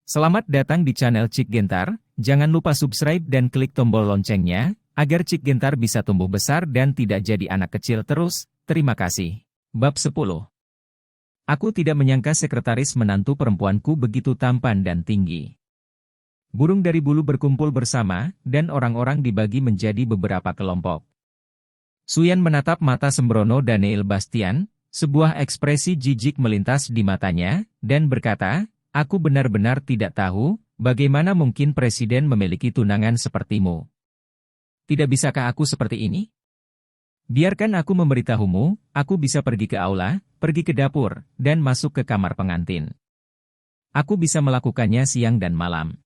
Selamat datang di channel Cik Gentar, jangan lupa subscribe dan klik tombol loncengnya, agar Cik Gentar bisa tumbuh besar dan tidak jadi anak kecil terus, terima kasih. Bab 10. Aku tidak menyangka sekretaris menantu perempuanku begitu tampan dan tinggi. Burung dari bulu berkumpul bersama, dan orang-orang dibagi menjadi beberapa kelompok. Suyan menatap mata sembrono Daniel Bastian, sebuah ekspresi jijik melintas di matanya, dan berkata, "Aku benar-benar tidak tahu, bagaimana mungkin presiden memiliki tunangan sepertimu. Tidak bisakah aku seperti ini? Biarkan aku memberitahumu, aku bisa pergi ke aula, pergi ke dapur, dan masuk ke kamar pengantin. Aku bisa melakukannya siang dan malam.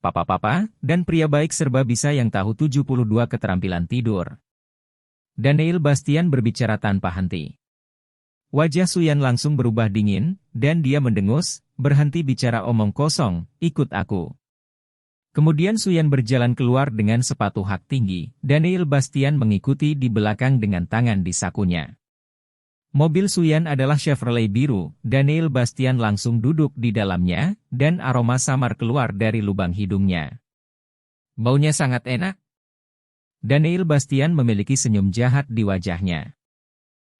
Papa-papa, dan pria baik serba bisa yang tahu 72 keterampilan tidur." Daniel Bastian berbicara tanpa henti. Wajah Suyan langsung berubah dingin, dan dia mendengus, "Berhenti bicara omong kosong, ikut aku." Kemudian Suyan berjalan keluar dengan sepatu hak tinggi, Daniel Bastian mengikuti di belakang dengan tangan di sakunya. Mobil Suyan adalah Chevrolet biru, Daniel Bastian langsung duduk di dalamnya, dan aroma samar keluar dari lubang hidungnya. Baunya sangat enak. Daniel Bastian memiliki senyum jahat di wajahnya.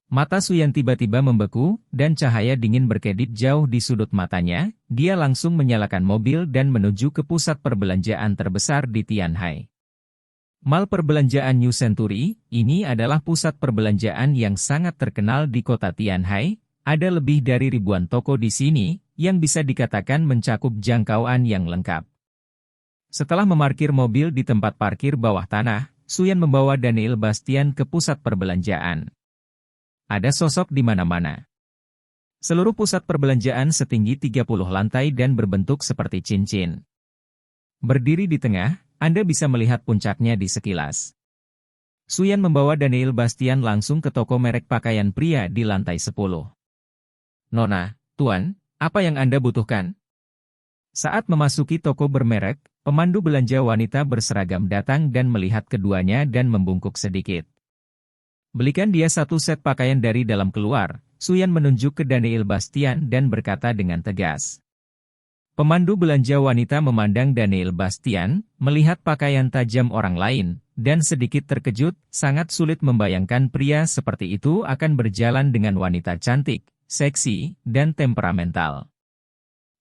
Mata Suyan tiba-tiba membeku, dan cahaya dingin berkedip jauh di sudut matanya. Dia langsung menyalakan mobil dan menuju ke pusat perbelanjaan terbesar di Tianhai. Mall perbelanjaan New Century, ini adalah pusat perbelanjaan yang sangat terkenal di kota Tianhai. Ada lebih dari ribuan toko di sini, yang bisa dikatakan mencakup jangkauan yang lengkap. Setelah memarkir mobil di tempat parkir bawah tanah, Suyan membawa Daniel Bastian ke pusat perbelanjaan. Ada sosok di mana-mana. Seluruh pusat perbelanjaan setinggi 30 lantai dan berbentuk seperti cincin. Berdiri di tengah, Anda bisa melihat puncaknya di sekilas. Suyan membawa Daniel Bastian langsung ke toko merek pakaian pria di lantai 10. "Nona, Tuan, apa yang Anda butuhkan?" Saat memasuki toko bermerek, pemandu belanja wanita berseragam datang dan melihat keduanya dan membungkuk sedikit. "Belikan dia satu set pakaian dari dalam keluar," Suyan menunjuk ke Daniel Bastian dan berkata dengan tegas. Pemandu belanja wanita memandang Daniel Bastian, melihat pakaian tajam orang lain, dan sedikit terkejut, sangat sulit membayangkan pria seperti itu akan berjalan dengan wanita cantik, seksi, dan temperamental.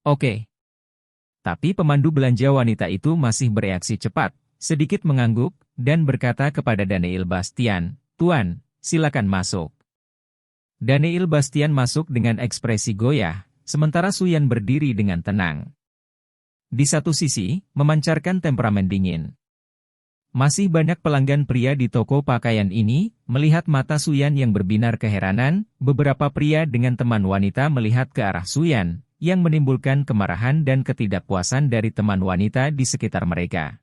"Oke." Tapi pemandu belanja wanita itu masih bereaksi cepat, sedikit mengangguk, dan berkata kepada Daniel Bastian, "Tuan, silakan masuk." Daniel Bastian masuk dengan ekspresi goyah, sementara Suyan berdiri dengan tenang. Di satu sisi, memancarkan temperamen dingin. Masih banyak pelanggan pria di toko pakaian ini, melihat mata Suyan yang berbinar keheranan, beberapa pria dengan teman wanita melihat ke arah Suyan, yang menimbulkan kemarahan dan ketidakpuasan dari teman wanita di sekitar mereka.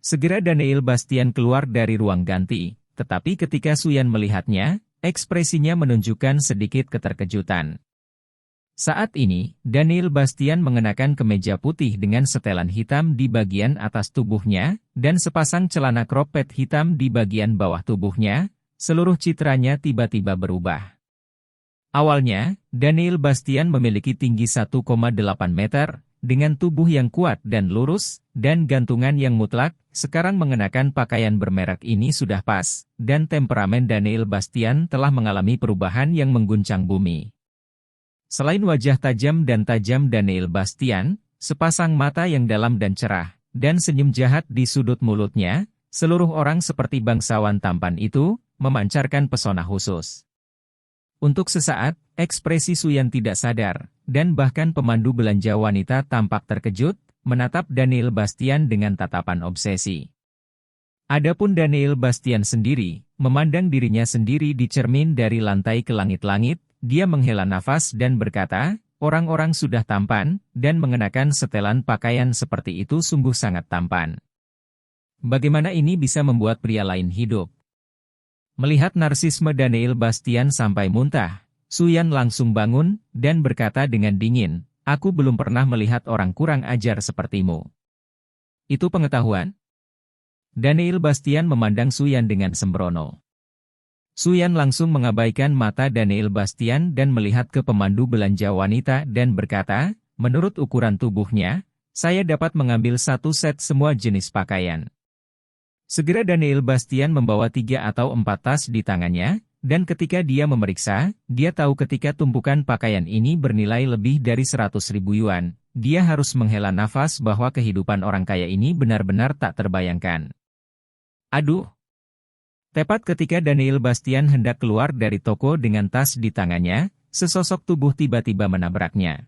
Segera Daniel Bastian keluar dari ruang ganti. Tetapi ketika Suyan melihatnya, ekspresinya menunjukkan sedikit keterkejutan. Saat ini, Daniel Bastian mengenakan kemeja putih dengan setelan hitam di bagian atas tubuhnya, dan sepasang celana crop pant hitam di bagian bawah tubuhnya. Seluruh citranya tiba-tiba berubah. Awalnya, Daniel Bastian memiliki tinggi 1,8 meter, dengan tubuh yang kuat dan lurus, dan gantungan yang mutlak. Sekarang mengenakan pakaian bermerek ini sudah pas, dan temperamen Daniel Bastian telah mengalami perubahan yang mengguncang bumi. Selain wajah tajam Daniel Bastian, sepasang mata yang dalam dan cerah, dan senyum jahat di sudut mulutnya, seluruh orang seperti bangsawan tampan itu, memancarkan pesona khusus. Untuk sesaat, ekspresi Suyan tidak sadar, dan bahkan pemandu belanja wanita tampak terkejut, menatap Daniel Bastian dengan tatapan obsesi. Adapun Daniel Bastian sendiri, memandang dirinya sendiri di cermin dari lantai ke langit-langit, dia menghela nafas dan berkata, "Orang-orang sudah tampan, dan mengenakan setelan pakaian seperti itu sungguh sangat tampan. Bagaimana ini bisa membuat pria lain hidup?" Melihat narsisme Daniel Bastian sampai muntah, Suyan langsung bangun, dan berkata dengan dingin, "Aku belum pernah melihat orang kurang ajar sepertimu. Itu pengetahuan?" Daniel Bastian memandang Suyan dengan sembrono. Suyan langsung mengabaikan mata Daniel Bastian dan melihat ke pemandu belanja wanita dan berkata, menurut ukuran tubuhnya, saya dapat mengambil satu set semua jenis pakaian. Segera Daniel Bastian membawa 3 atau 4 tas di tangannya, dan ketika dia memeriksa, dia tahu ketika tumpukan pakaian ini bernilai lebih dari 100.000 yuan, dia harus menghela nafas bahwa kehidupan orang kaya ini benar-benar tak terbayangkan. Aduh! Tepat ketika Daniel Bastian hendak keluar dari toko dengan tas di tangannya, sesosok tubuh tiba-tiba menabraknya.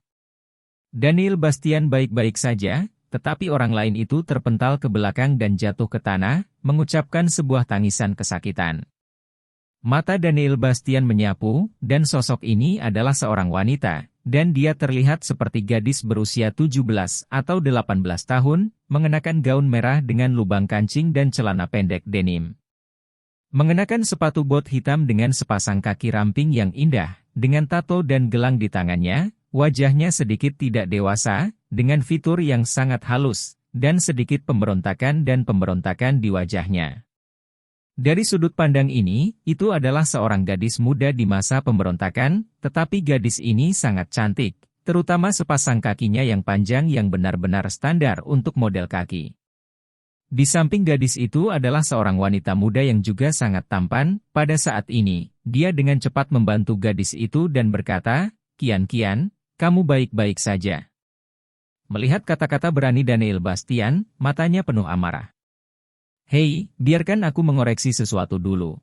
Daniel Bastian baik-baik saja, tetapi orang lain itu terpental ke belakang dan jatuh ke tanah, mengucapkan sebuah tangisan kesakitan. Mata Daniel Bastian menyapu, dan sosok ini adalah seorang wanita, dan dia terlihat seperti gadis berusia 17 atau 18 tahun, mengenakan gaun merah dengan lubang kancing dan celana pendek denim. Mengenakan sepatu bot hitam dengan sepasang kaki ramping yang indah, dengan tato dan gelang di tangannya, wajahnya sedikit tidak dewasa, dengan fitur yang sangat halus, dan sedikit pemberontakan di wajahnya. Dari sudut pandang ini, itu adalah seorang gadis muda di masa pemberontakan, tetapi gadis ini sangat cantik, terutama sepasang kakinya yang panjang yang benar-benar standar untuk model kaki. Di samping gadis itu adalah seorang wanita muda yang juga sangat tampan. Pada saat ini, dia dengan cepat membantu gadis itu dan berkata, "Kian, kamu baik-baik saja." Melihat kata-kata berani Daniel Bastian, matanya penuh amarah. "Hei, biarkan aku mengoreksi sesuatu dulu.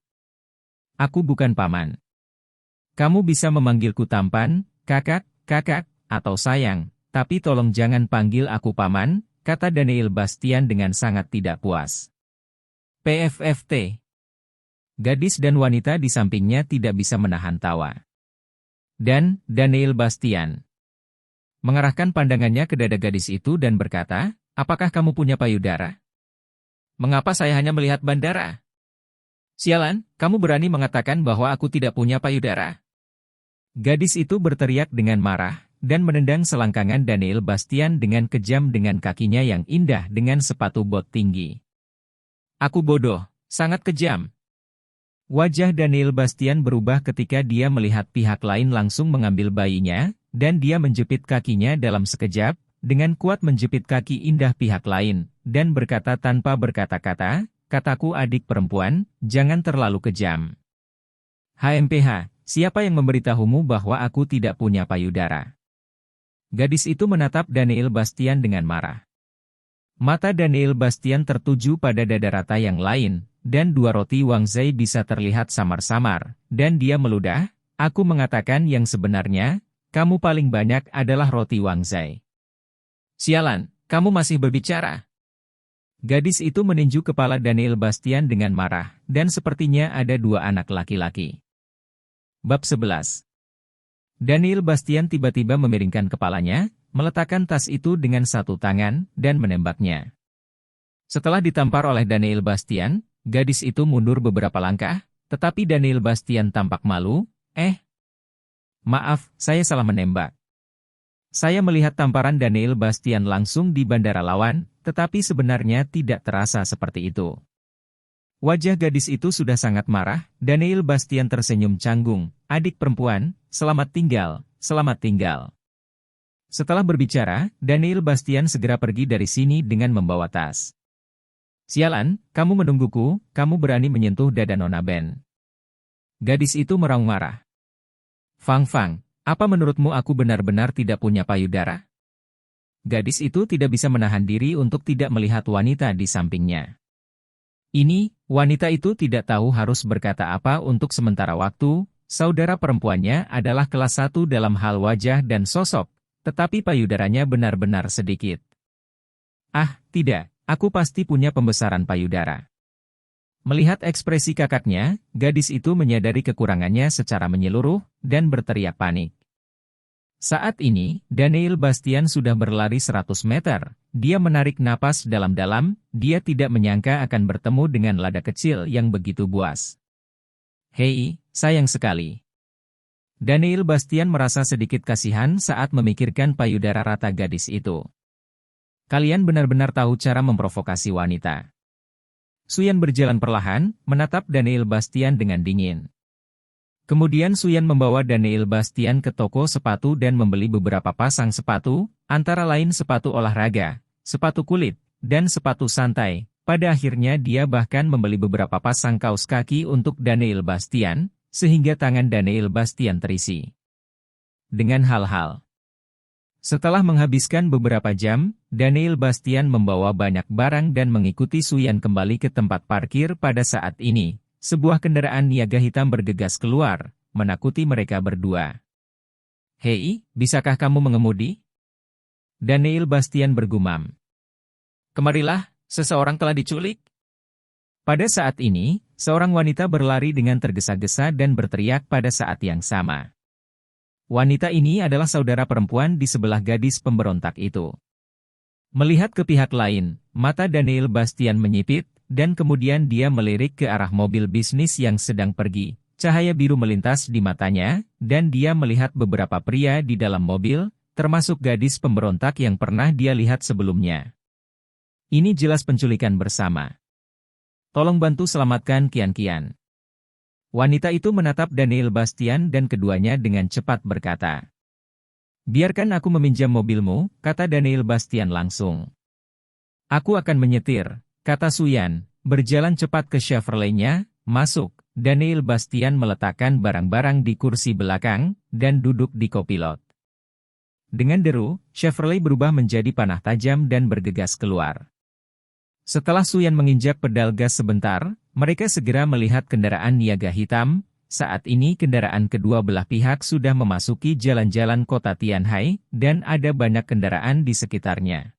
Aku bukan paman. Kamu bisa memanggilku tampan, kakak, atau sayang, tapi tolong jangan panggil aku paman," kata Daniel Bastian dengan sangat tidak puas. PFFT. Gadis dan wanita di sampingnya tidak bisa menahan tawa. Dan, Daniel Bastian mengarahkan pandangannya ke dada gadis itu dan berkata, "Apakah kamu punya payudara? Mengapa saya hanya melihat bandara? Sialan, kamu berani mengatakan bahwa aku tidak punya payudara?" Gadis itu berteriak dengan marah, dan menendang selangkangan Daniel Bastian dengan kejam dengan kakinya yang indah dengan sepatu bot tinggi. "Aku bodoh, sangat kejam." Wajah Daniel Bastian berubah ketika dia melihat pihak lain langsung mengambil bayinya, dan dia menjepit kakinya dalam sekejap, dengan kuat menjepit kaki indah pihak lain, dan berkata tanpa berkata-kata, "Kataku adik perempuan, jangan terlalu kejam. HMPH, siapa yang memberitahumu bahwa aku tidak punya payudara?" Gadis itu menatap Daniel Bastian dengan marah. Mata Daniel Bastian tertuju pada dada rata yang lain, dan 2 roti Wang Zai bisa terlihat samar-samar, dan dia meludah, "Aku mengatakan yang sebenarnya, kamu paling banyak adalah roti Wang Zai." "Sialan, kamu masih berbicara." Gadis itu meninju kepala Daniel Bastian dengan marah, dan sepertinya ada 2 anak laki-laki. Bab 11. Daniel Bastian tiba-tiba memiringkan kepalanya, meletakkan tas itu dengan satu tangan, dan menembaknya. Setelah ditampar oleh Daniel Bastian, gadis itu mundur beberapa langkah, tetapi Daniel Bastian tampak malu. Maaf, saya salah menembak." Saya melihat tamparan Daniel Bastian langsung di bandara lawan, tetapi sebenarnya tidak terasa seperti itu. Wajah gadis itu sudah sangat marah. Daniel Bastian tersenyum canggung, "Adik perempuan, selamat tinggal, selamat tinggal." Setelah berbicara, Daniel Bastian segera pergi dari sini dengan membawa tas. "Sialan, kamu menungguku, kamu berani menyentuh dada Nona Ben." Gadis itu meraung marah. Fang, apa menurutmu aku benar-benar tidak punya payudara?" Gadis itu tidak bisa menahan diri untuk tidak melihat wanita di sampingnya. Ini, wanita itu tidak tahu harus berkata apa untuk sementara waktu. Saudara perempuannya adalah kelas 1 dalam hal wajah dan sosok, tetapi payudaranya benar-benar sedikit. "Ah, tidak, aku pasti punya pembesaran payudara." Melihat ekspresi kakaknya, gadis itu menyadari kekurangannya secara menyeluruh, dan berteriak panik. Saat ini, Daniel Bastian sudah berlari 100 meter. Dia menarik napas dalam-dalam, dia tidak menyangka akan bertemu dengan lada kecil yang begitu buas. "Hei, sayang sekali." Daniel Bastian merasa sedikit kasihan saat memikirkan payudara rata gadis itu. Kalian benar-benar tahu cara memprovokasi wanita. Suyan berjalan perlahan, menatap Daniel Bastian dengan dingin. Kemudian Suyan membawa Daniel Bastian ke toko sepatu dan membeli beberapa pasang sepatu, Antara lain sepatu olahraga, sepatu kulit, dan sepatu santai. Pada akhirnya dia bahkan membeli beberapa pasang kaos kaki untuk Daniel Bastian, sehingga tangan Daniel Bastian terisi dengan hal-hal. Setelah menghabiskan beberapa jam, Daniel Bastian membawa banyak barang dan mengikuti Suyan kembali ke tempat parkir. Pada saat ini, sebuah kendaraan niaga hitam bergegas keluar, menakuti mereka berdua. "Hei, bisakah kamu mengemudi?" Daniel Bastian bergumam. "Kemarilah, seseorang telah diculik." Pada saat ini, seorang wanita berlari dengan tergesa-gesa dan berteriak pada saat yang sama. Wanita ini adalah saudara perempuan di sebelah gadis pemberontak itu. Melihat ke pihak lain, mata Daniel Bastian menyipit, dan kemudian dia melirik ke arah mobil bisnis yang sedang pergi. Cahaya biru melintas di matanya, dan dia melihat beberapa pria di dalam mobil, termasuk gadis pemberontak yang pernah dia lihat sebelumnya. Ini jelas penculikan bersama. "Tolong bantu selamatkan Kian-Kian." Wanita itu menatap Daniel Bastian dan keduanya dengan cepat berkata, "Biarkan aku meminjam mobilmu," kata Daniel Bastian langsung. "Aku akan menyetir," kata Suyan, berjalan cepat ke Chevrolet-nya, masuk. Daniel Bastian meletakkan barang-barang di kursi belakang, dan duduk di kopilot. Dengan deru, Chevrolet berubah menjadi panah tajam dan bergegas keluar. Setelah Suyan menginjak pedal gas sebentar, mereka segera melihat kendaraan niaga hitam. Saat ini kendaraan kedua belah pihak sudah memasuki jalan-jalan kota Tianhai, dan ada banyak kendaraan di sekitarnya.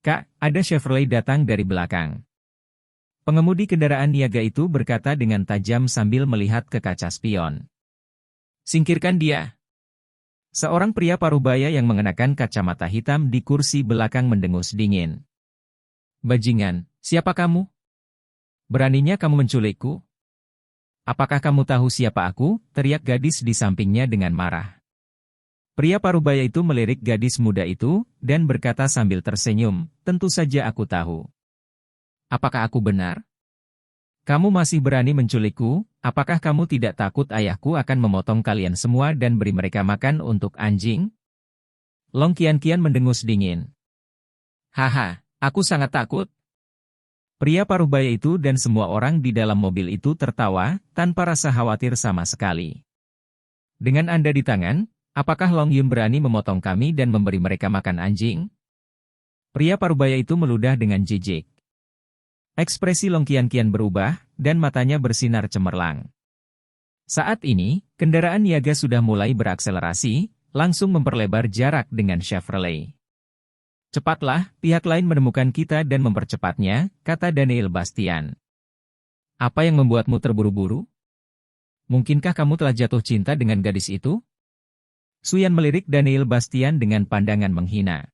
"Kak, ada Chevrolet datang dari belakang." Pengemudi kendaraan niaga itu berkata dengan tajam sambil melihat ke kaca spion. "Singkirkan dia." Seorang pria parubaya yang mengenakan kacamata hitam di kursi belakang mendengus dingin. "Bajingan, siapa kamu? Beraninya kamu menculikku? Apakah kamu tahu siapa aku?" teriak gadis di sampingnya dengan marah. Pria parubaya itu melirik gadis muda itu, dan berkata sambil tersenyum, "Tentu saja aku tahu. Apakah aku benar? Kamu masih berani menculikku? Apakah kamu tidak takut ayahku akan memotong kalian semua dan beri mereka makan untuk anjing?" Long Kian-Kian mendengus dingin. "Haha, aku sangat takut." Pria parubaya itu dan semua orang di dalam mobil itu tertawa, tanpa rasa khawatir sama sekali. "Dengan Anda di tangan, apakah Long Yun berani memotong kami dan memberi mereka makan anjing?" Pria parubaya itu meludah dengan jijik. Ekspresi Long Kian-Kian berubah, dan matanya bersinar cemerlang. Saat ini, kendaraan niaga sudah mulai berakselerasi, langsung memperlebar jarak dengan Chevrolet. "Cepatlah, pihak lain menemukan kita dan mempercepatnya," kata Daniel Bastian. "Apa yang membuatmu terburu-buru? Mungkinkah kamu telah jatuh cinta dengan gadis itu?" Suyan melirik Daniel Bastian dengan pandangan menghina.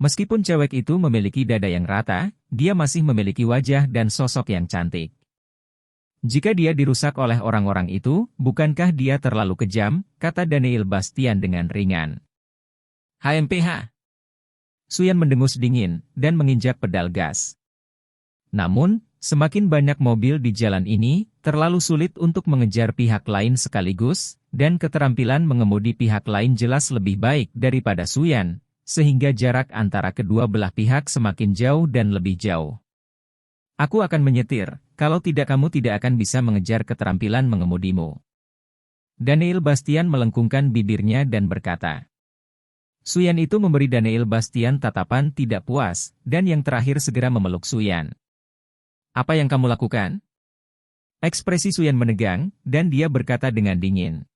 Meskipun cewek itu memiliki dada yang rata, dia masih memiliki wajah dan sosok yang cantik. "Jika dia dirusak oleh orang-orang itu, bukankah dia terlalu kejam?" kata Daniel Bastian dengan ringan. "HMPH." Suyan mendengus dingin, dan menginjak pedal gas. Namun, semakin banyak mobil di jalan ini, terlalu sulit untuk mengejar pihak lain sekaligus, dan keterampilan mengemudi pihak lain jelas lebih baik daripada Suyan, sehingga jarak antara kedua belah pihak semakin jauh dan lebih jauh. "Aku akan menyetir, kalau tidak kamu tidak akan bisa mengejar keterampilan mengemudimu." Daniel Bastian melengkungkan bibirnya dan berkata. Suyan itu memberi Daniel Bastian tatapan tidak puas, dan yang terakhir segera memeluk Suyan. "Apa yang kamu lakukan?" Ekspresi Suyan menegang, dan dia berkata dengan dingin.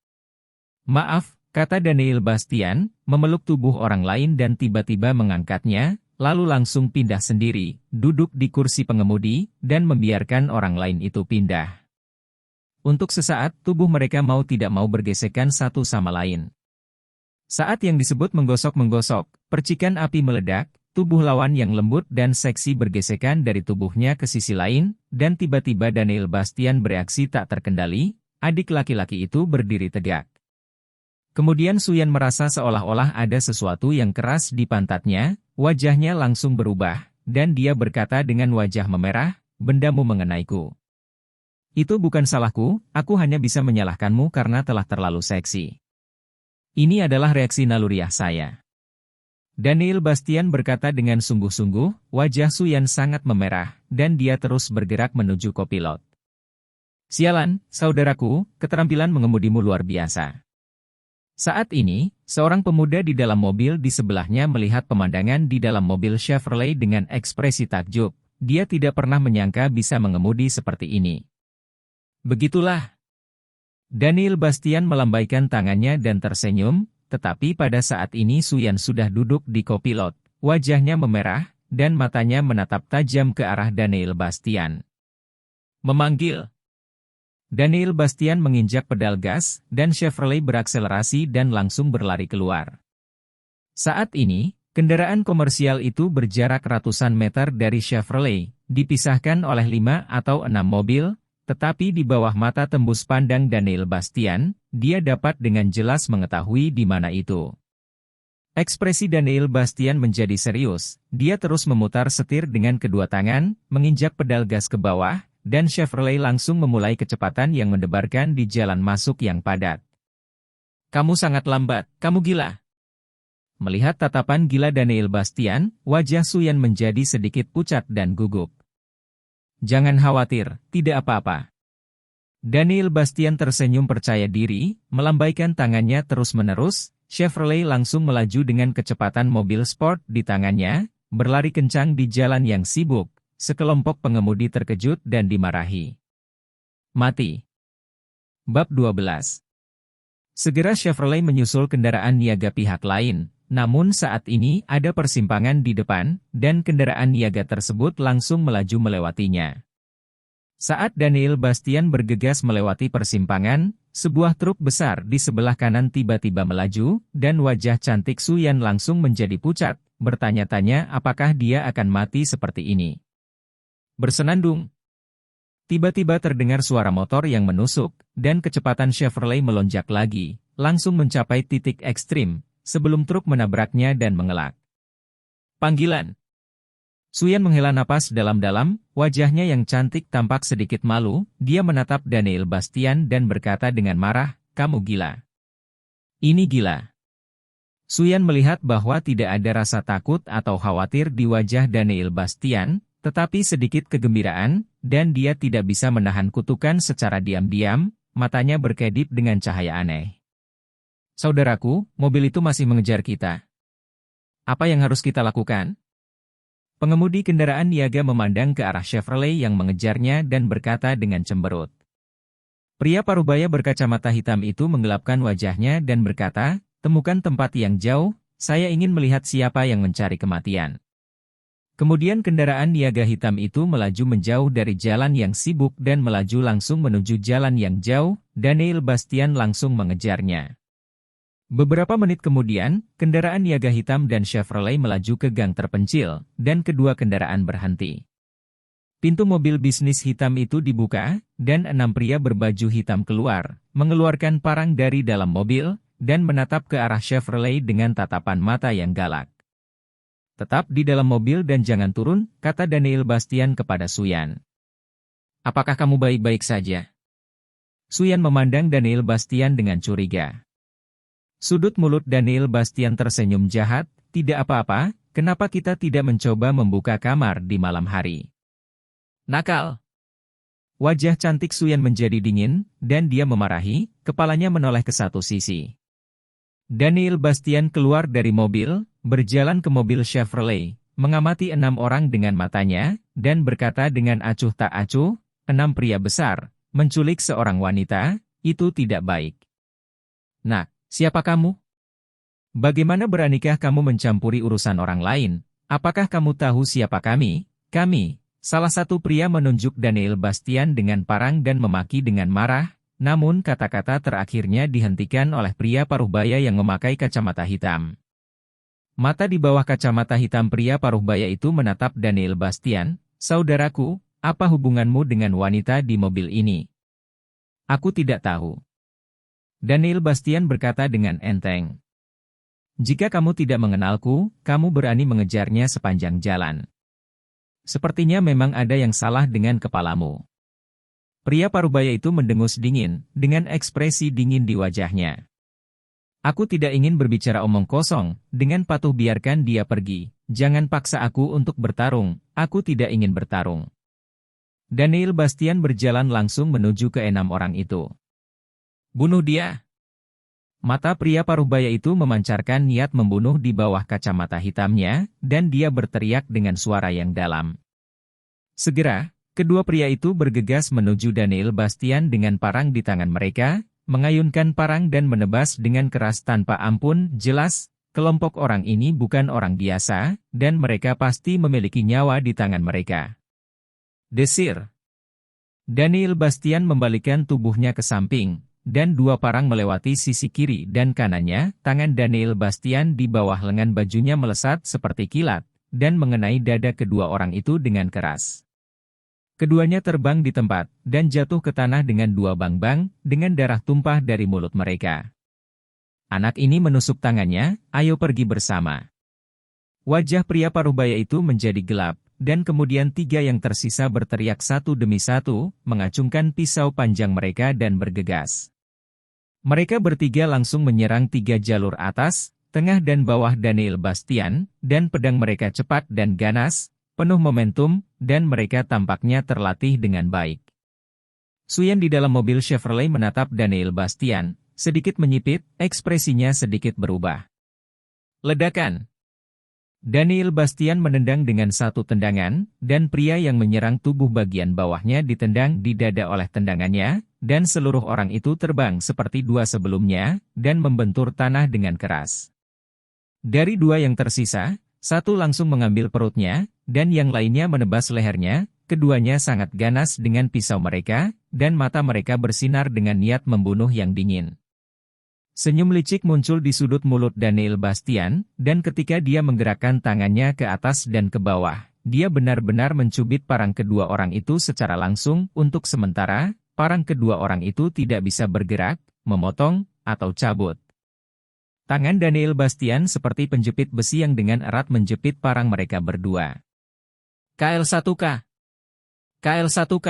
"Maaf," kata Daniel Bastian, memeluk tubuh orang lain dan tiba-tiba mengangkatnya, lalu langsung pindah sendiri, duduk di kursi pengemudi, dan membiarkan orang lain itu pindah. Untuk sesaat, tubuh mereka mau tidak mau bergesekan satu sama lain. Saat yang disebut menggosok-menggosok, percikan api meledak, tubuh lawan yang lembut dan seksi bergesekan dari tubuhnya ke sisi lain, dan tiba-tiba Daniel Bastian bereaksi tak terkendali, adik laki-laki itu berdiri tegak. Kemudian Suyan merasa seolah-olah ada sesuatu yang keras di pantatnya, wajahnya langsung berubah, dan dia berkata dengan wajah memerah, "Bendamu mengenaiku. Itu bukan salahku, aku hanya bisa menyalahkanmu karena telah terlalu seksi. Ini adalah reaksi naluriah saya." Daniel Bastian berkata dengan sungguh-sungguh, wajah Suyan sangat memerah, dan dia terus bergerak menuju kopilot. Sialan, saudaraku, keterampilan mengemudimu luar biasa. Saat ini, seorang pemuda di dalam mobil di sebelahnya melihat pemandangan di dalam mobil Chevrolet dengan ekspresi takjub. Dia tidak pernah menyangka bisa mengemudi seperti ini. Begitulah. Daniel Bastian melambaikan tangannya dan tersenyum, tetapi pada saat ini Suyan sudah duduk di kopilot. Wajahnya memerah, dan matanya menatap tajam ke arah Daniel Bastian. Memanggil. Daniel Bastian menginjak pedal gas, dan Chevrolet berakselerasi dan langsung berlari keluar. Saat ini, kendaraan komersial itu berjarak ratusan meter dari Chevrolet, dipisahkan oleh 5 atau 6 mobil, tetapi di bawah mata tembus pandang Daniel Bastian, dia dapat dengan jelas mengetahui di mana itu. Ekspresi Daniel Bastian menjadi serius, dia terus memutar setir dengan kedua tangan, menginjak pedal gas ke bawah, dan Chevrolet langsung memulai kecepatan yang mendebarkan di jalan masuk yang padat. Kamu sangat lambat, kamu gila. Melihat tatapan gila Daniel Bastian, wajah Suyan menjadi sedikit pucat dan gugup. Jangan khawatir, tidak apa-apa. Daniel Bastian tersenyum percaya diri, melambaikan tangannya terus-menerus, Chevrolet langsung melaju dengan kecepatan mobil sport di tangannya, berlari kencang di jalan yang sibuk, sekelompok pengemudi terkejut dan dimarahi. Mati. Bab 12. Segera Chevrolet menyusul kendaraan niaga pihak lain. Namun saat ini ada persimpangan di depan, dan kendaraan niaga tersebut langsung melaju melewatinya. Saat Daniel Bastian bergegas melewati persimpangan, sebuah truk besar di sebelah kanan tiba-tiba melaju, dan wajah cantik Suyan langsung menjadi pucat, bertanya-tanya apakah dia akan mati seperti ini. Bersenandung. Tiba-tiba terdengar suara motor yang menusuk, dan kecepatan Chevrolet melonjak lagi, langsung mencapai titik ekstrim, sebelum truk menabraknya dan mengelak. Panggilan. Suyan menghela napas dalam-dalam, wajahnya yang cantik tampak sedikit malu, dia menatap Daniel Bastian dan berkata dengan marah, kamu gila. Ini gila. Suyan melihat bahwa tidak ada rasa takut atau khawatir di wajah Daniel Bastian, tetapi sedikit kegembiraan, dan dia tidak bisa menahan kutukan secara diam-diam, matanya berkedip dengan cahaya aneh. Saudaraku, mobil itu masih mengejar kita. Apa yang harus kita lakukan? Pengemudi kendaraan niaga memandang ke arah Chevrolet yang mengejarnya dan berkata dengan cemberut. Pria parubaya berkacamata hitam itu menggelapkan wajahnya dan berkata, temukan tempat yang jauh, saya ingin melihat siapa yang mencari kematian. Kemudian kendaraan niaga hitam itu melaju menjauh dari jalan yang sibuk dan melaju langsung menuju jalan yang jauh, Daniel Bastian langsung mengejarnya. Beberapa menit kemudian, kendaraan niaga hitam dan Chevrolet melaju ke gang terpencil, dan kedua kendaraan berhenti. Pintu mobil bisnis hitam itu dibuka, dan 6 pria berbaju hitam keluar, mengeluarkan parang dari dalam mobil, dan menatap ke arah Chevrolet dengan tatapan mata yang galak. Tetap di dalam mobil dan jangan turun, kata Daniel Bastian kepada Suyan. Apakah kamu baik-baik saja? Suyan memandang Daniel Bastian dengan curiga. Sudut mulut Daniel Bastian tersenyum jahat, tidak apa-apa, kenapa kita tidak mencoba membuka kamar di malam hari? Nakal. Wajah cantik Suyan menjadi dingin, dan dia memarahi, kepalanya menoleh ke satu sisi. Daniel Bastian keluar dari mobil, berjalan ke mobil Chevrolet, mengamati 6 orang dengan matanya, dan berkata dengan acuh tak acuh, 6 pria besar, menculik seorang wanita, itu tidak baik. Nak. Siapa kamu? Bagaimana beranikah kamu mencampuri urusan orang lain? Apakah kamu tahu siapa kami? Kami. Salah satu pria menunjuk Daniel Bastian dengan parang dan memaki dengan marah, namun kata-kata terakhirnya dihentikan oleh pria parubaya yang memakai kacamata hitam. Mata di bawah kacamata hitam pria parubaya itu menatap Daniel Bastian, saudaraku, apa hubunganmu dengan wanita di mobil ini? Aku tidak tahu. Daniel Bastian berkata dengan enteng. Jika kamu tidak mengenalku, kamu berani mengejarnya sepanjang jalan. Sepertinya memang ada yang salah dengan kepalamu. Pria parubaya itu mendengus dingin, dengan ekspresi dingin di wajahnya. Aku tidak ingin berbicara omong kosong, dengan patuh biarkan dia pergi. Jangan paksa aku untuk bertarung, aku tidak ingin bertarung. Daniel Bastian berjalan langsung menuju ke 6 orang itu. Bunuh dia. Mata pria parubaya itu memancarkan niat membunuh di bawah kacamata hitamnya, dan dia berteriak dengan suara yang dalam. Segera, kedua pria itu bergegas menuju Daniel Bastian dengan parang di tangan mereka, mengayunkan parang dan menebas dengan keras tanpa ampun. Jelas, kelompok orang ini bukan orang biasa, dan mereka pasti memiliki nyawa di tangan mereka. Desir. Daniel Bastian membalikkan tubuhnya ke samping, dan 2 parang melewati sisi kiri dan kanannya. Tangan Daniel Bastian di bawah lengan bajunya melesat seperti kilat, dan mengenai dada kedua orang itu dengan keras. Keduanya terbang di tempat, dan jatuh ke tanah dengan 2 bang-bang, dengan darah tumpah dari mulut mereka. Anak ini menusuk tangannya, ayo pergi bersama. Wajah pria parubaya itu menjadi gelap, dan kemudian 3 yang tersisa berteriak satu demi satu, mengacungkan pisau panjang mereka dan bergegas. Mereka bertiga langsung menyerang 3 jalur atas, tengah dan bawah Daniel Bastian, dan pedang mereka cepat dan ganas, penuh momentum, dan mereka tampaknya terlatih dengan baik. Suyan di dalam mobil Chevrolet menatap Daniel Bastian, sedikit menyipit, ekspresinya sedikit berubah. Ledakan. Daniel Bastian menendang dengan 1 tendangan, dan pria yang menyerang tubuh bagian bawahnya ditendang di dada oleh tendangannya, dan seluruh orang itu terbang seperti 2 sebelumnya, dan membentur tanah dengan keras. Dari 2 yang tersisa, 1 langsung mengambil perutnya, dan yang lainnya menebas lehernya. Keduanya sangat ganas dengan pisau mereka, dan mata mereka bersinar dengan niat membunuh yang dingin. Senyum licik muncul di sudut mulut Daniel Bastian, dan ketika dia menggerakkan tangannya ke atas dan ke bawah, dia benar-benar mencubit parang kedua orang itu secara langsung. Untuk sementara, parang kedua orang itu tidak bisa bergerak, memotong, atau cabut. Tangan Daniel Bastian seperti penjepit besi yang dengan erat menjepit parang mereka berdua. KL1K. KL1K.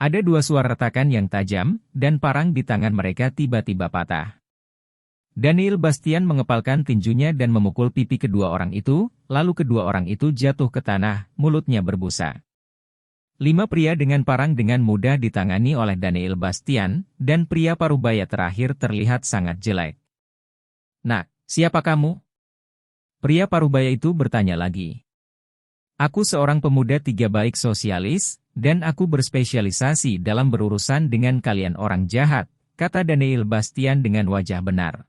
Ada 2 suara retakan yang tajam, dan parang di tangan mereka tiba-tiba patah. Daniel Bastian mengepalkan tinjunya dan memukul pipi kedua orang itu, lalu kedua orang itu jatuh ke tanah, mulutnya berbusa. 5 pria dengan parang dengan mudah ditangani oleh Daniel Bastian, dan pria parubaya terakhir terlihat sangat jelek. Nah, siapa kamu? Pria parubaya itu bertanya lagi. Aku seorang pemuda 3 baik sosialis, dan aku berspesialisasi dalam berurusan dengan kalian orang jahat, kata Daniel Bastian dengan wajah benar.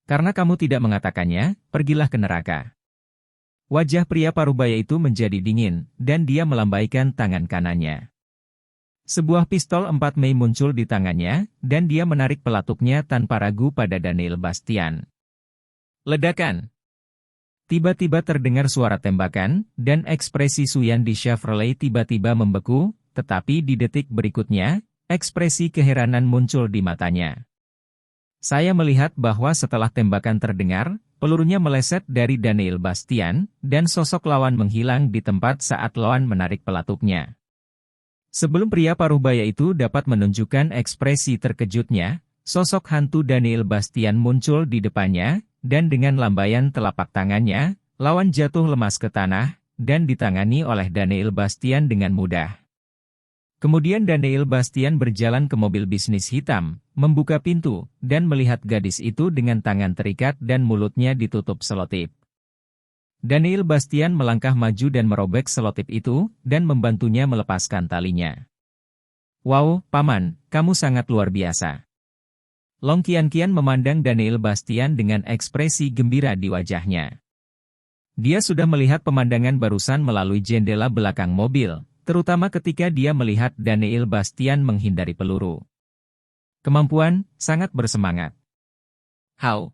Karena kamu tidak mengatakannya, pergilah ke neraka. Wajah pria parubaya itu menjadi dingin, dan dia melambaikan tangan kanannya. Sebuah pistol 4 Mei muncul di tangannya, dan dia menarik pelatuknya tanpa ragu pada Daniel Bastian. Ledakan. Tiba-tiba terdengar suara tembakan, dan ekspresi Suyan di Chevrolet tiba-tiba membeku, tetapi di detik berikutnya, ekspresi keheranan muncul di matanya. Saya melihat bahwa setelah tembakan terdengar, pelurunya meleset dari Daniel Bastian, dan sosok lawan menghilang di tempat saat lawan menarik pelatuknya. Sebelum pria parubaya itu dapat menunjukkan ekspresi terkejutnya, sosok hantu Daniel Bastian muncul di depannya, dan dengan lambaian telapak tangannya, lawan jatuh lemas ke tanah, dan ditangani oleh Daniel Bastian dengan mudah. Kemudian Daniel Bastian berjalan ke mobil bisnis hitam, membuka pintu, dan melihat gadis itu dengan tangan terikat dan mulutnya ditutup selotip. Daniel Bastian melangkah maju dan merobek selotip itu, dan membantunya melepaskan talinya. Wow, Paman, kamu sangat luar biasa. Long Qianqian memandang Daniel Bastian dengan ekspresi gembira di wajahnya. Dia sudah melihat pemandangan barusan melalui jendela belakang mobil, terutama ketika dia melihat Daniel Bastian menghindari peluru. Kemampuan, sangat bersemangat. How?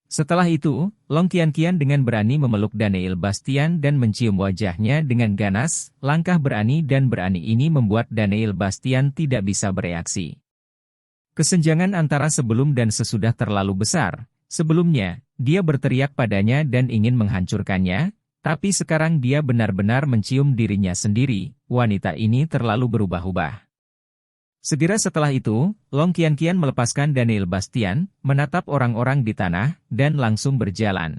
Setelah itu, Long Qianqian dengan berani memeluk Daniel Bastian dan mencium wajahnya dengan ganas. Langkah berani dan berani ini membuat Daniel Bastian tidak bisa bereaksi. Kesenjangan antara sebelum dan sesudah terlalu besar. Sebelumnya, dia berteriak padanya dan ingin menghancurkannya, tapi sekarang dia benar-benar mencium dirinya sendiri. Wanita ini terlalu berubah-ubah. Segera setelah itu, Long Qianqian melepaskan Daniel Bastian, menatap orang-orang di tanah, dan langsung berjalan.